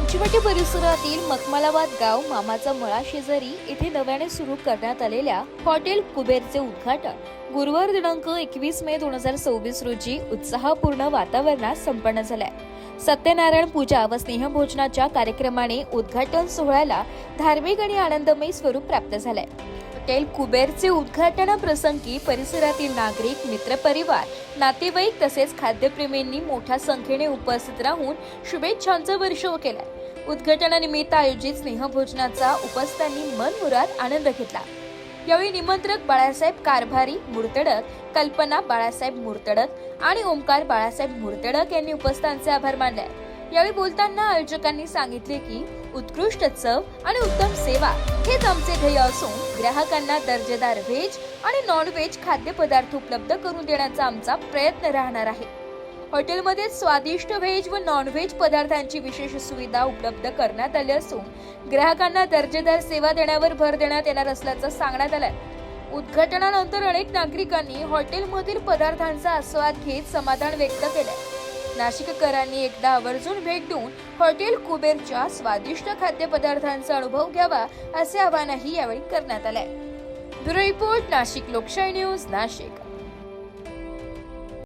पंचवटी परिसरातील मखमलाबाद गाव मामाचा मळा शेजारी येथे नव्याने सुरू करण्यात आलेल्या हॉटेल कुबेरचे उद्घाटन गुरुवार दिनांक 21 मे 2026 रोजी उत्साहपूर्ण वातावरणात संपन्न झाले. सत्यनारायण पूजा व स्नेहभोजनाच्या कार्यक्रमाने उद्घाटन सोहळ्याला धार्मिक आणि आनंदमय स्वरूप प्राप्त झाले. हॉटेल कुबेरचे उद्घाटनाप्रसंगी परिसरातील नागरिक, मित्रपरिवार, नातेवाईक तसेच खाद्यप्रेमींनी मोठ्या संख्येने उपस्थित राहून शुभेच्छांचा वर्षाव केला. उद्घाटनानिमित्त आयोजित स्नेहभोजनाचा उपस्थितांनी मनमुराद आनंद घेतला. यावेळी निमंत्रक बाळासाहेब कारभारी मुर्तडक, कल्पना बाळासाहेब मुर्तडक आणि ओमकार बाळासाहेब मुर्तडक यांनी उपस्थितांचे आभार मानले. यावेळी बोलताना आयोजकांनी सांगितले की उत्कृष्ट चव आणि उत्तम सेवा हेच आमचे ध्येय असून ग्राहकांना दर्जेदार व्हेज आणि नॉन व्हेज खाद्यपदार्थ उपलब्ध करून देण्याचा आमचा प्रयत्न राहणार आहे. हॉटेलमध्ये स्वादिष्ट व्हेज व नॉन व्हेज पदार्थांची विशेष सुविधा उपलब्ध करण्यात आली असून ग्राहकांना दर्जेदार सेवा देण्यावर भर देण्यात येणार असल्याचं सांगण्यात आलंय. उद्घाटनानंतर अनेक नागरिकांनी हॉटेलमधील पदार्थांचा आस्वाद घेत समाधान व्यक्त केले. नाशिककरांनी एकदा आवर्जून भेट देऊन हॉटेल कुबेरच्या स्वादिष्ट खाद्यपदार्थांचा अनुभव घ्यावा असे आवाहनही यावेळी करण्यात आले. ब्युरो रिपोर्ट, नाशिक लोकशाही न्यूज, नाशिक.